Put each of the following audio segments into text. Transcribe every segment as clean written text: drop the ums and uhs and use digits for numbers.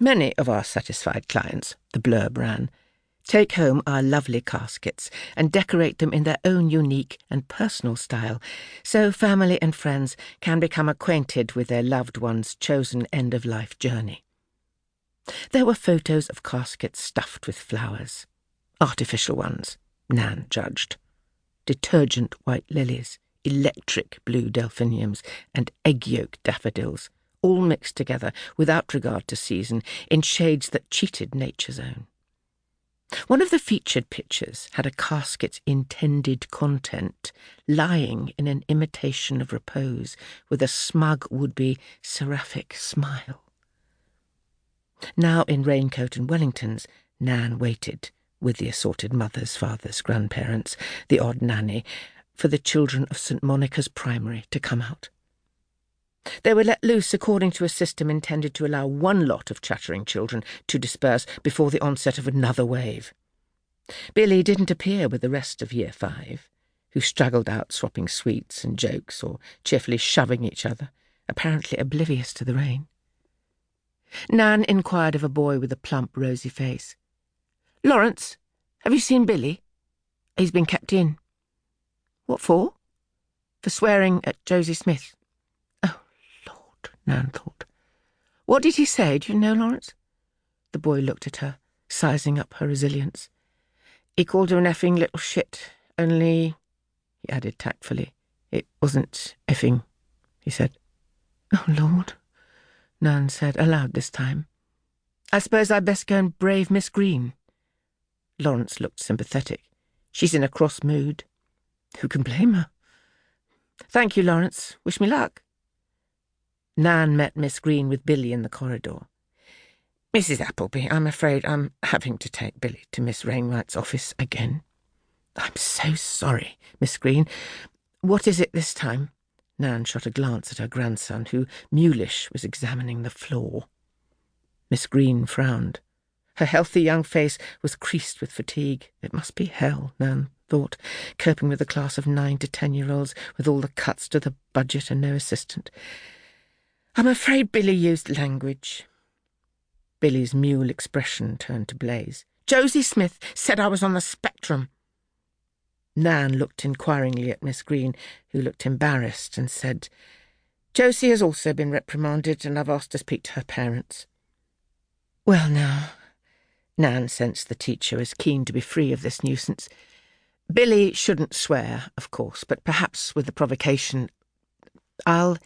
Many of our satisfied clients, the blurb ran, take home our lovely caskets and decorate them in their own unique and personal style, so family and friends can become acquainted with their loved one's chosen end-of-life journey. There were photos of caskets stuffed with flowers. Artificial ones, Nan judged. Detergent white lilies, electric blue delphiniums, and egg-yolk daffodils, all mixed together without regard to season in shades that cheated nature's own. One of the featured pictures had a casket's intended content lying in an imitation of repose with a smug would-be seraphic smile. Now in raincoat and Wellingtons, Nan waited, with the assorted mothers, fathers, grandparents, the odd nanny, for the children of St. Monica's Primary to come out. They were let loose according to a system intended to allow one lot of chattering children to disperse before the onset of another wave. Billy didn't appear with the rest of Year 5, who straggled out swapping sweets and jokes or cheerfully shoving each other, apparently oblivious to the rain. Nan inquired of a boy with a plump, rosy face. "Lawrence, have you seen Billy? He's been kept in." "What for?" "For swearing at Josie Smith." "Oh, Lord," Nan thought. "What did he say, do you know, Lawrence?" The boy looked at her, sizing up her resilience. "He called her an effing little shit, only," he added tactfully, "it wasn't effing," he said. "Oh, Lord," Nan said, aloud this time. "I suppose I'd best go and brave Miss Green." Lawrence looked sympathetic. "She's in a cross mood." "Who can blame her?" "Thank you, Lawrence. Wish me luck." Nan met Miss Green with Billy in the corridor. "Mrs. Appleby, I'm afraid I'm having to take Billy to Miss Wainwright's office again." "I'm so sorry, Miss Green. What is it this time?" Nan shot a glance at her grandson, who, mulish, was examining the floor. Miss Green frowned. Her healthy young face was creased with fatigue. It must be hell, Nan thought, coping with a class of 9 to 10-year-olds with all the cuts to the budget and no assistant. "I'm afraid Billy used language." Billy's mule expression turned to blaze. "Josie Smith said I was on the spectrum." Nan looked inquiringly at Miss Green, who looked embarrassed, and said, "Josie has also been reprimanded, and I've asked to speak to her parents." "Well, now," Nan sensed the teacher was keen to be free of this nuisance. "Billy shouldn't swear, of course, but perhaps with the provocation, I'll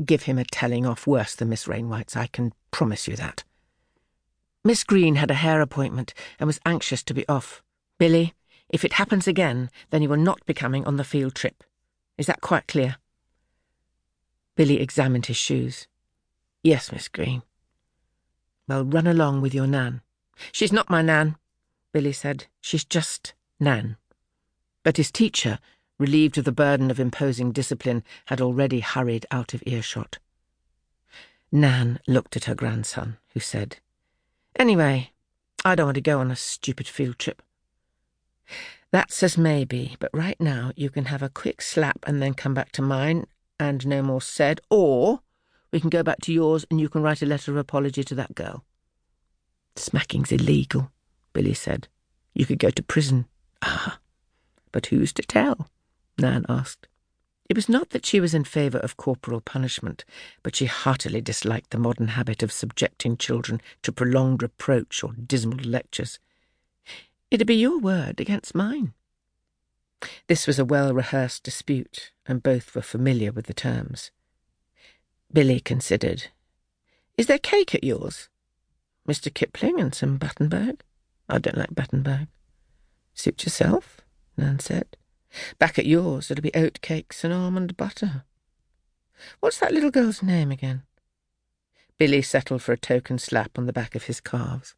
give him a telling off worse than Miss Wainwright's, I can promise you that." Miss Green had a hair appointment and was anxious to be off. "Billy, if it happens again, then you will not be coming on the field trip. Is that quite clear?" Billy examined his shoes. "Yes, Miss Green." "Well, run along with your Nan." "She's not my Nan," Billy said. "She's just Nan." But his teacher, relieved of the burden of imposing discipline, had already hurried out of earshot. Nan looked at her grandson, who said, "Anyway, I don't want to go on a stupid field trip." "That's as may be, but right now you can have a quick slap and then come back to mine, and no more said, or we can go back to yours and you can write a letter of apology to that girl." "Smacking's illegal," Billy said. "You could go to prison." "Ah, but who's to tell?" Nan asked. It was not that she was in favour of corporal punishment, but she heartily disliked the modern habit of subjecting children to prolonged reproach or dismal lectures. "It'd be your word against mine." This was a well-rehearsed dispute, and both were familiar with the terms. Billy considered. "Is there cake at yours?" "Mr. Kipling and some Battenberg." "I don't like Battenberg." "Suit yourself," Nan said. "Back at yours it'll be oat cakes and almond butter." "What's that little girl's name again?" Billy settled for a token slap on the back of his calves.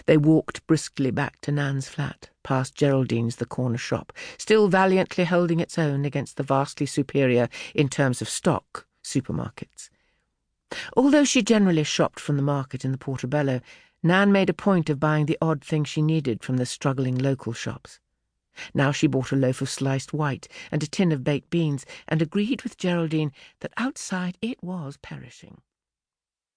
They walked briskly back to Nan's flat, past Geraldine's the corner shop, still valiantly holding its own against the vastly superior, in terms of stock, supermarkets. Although she generally shopped from the market in the Portobello, Nan made a point of buying the odd thing she needed from the struggling local shops. Now she bought a loaf of sliced white and a tin of baked beans, and agreed with Geraldine that outside it was perishing.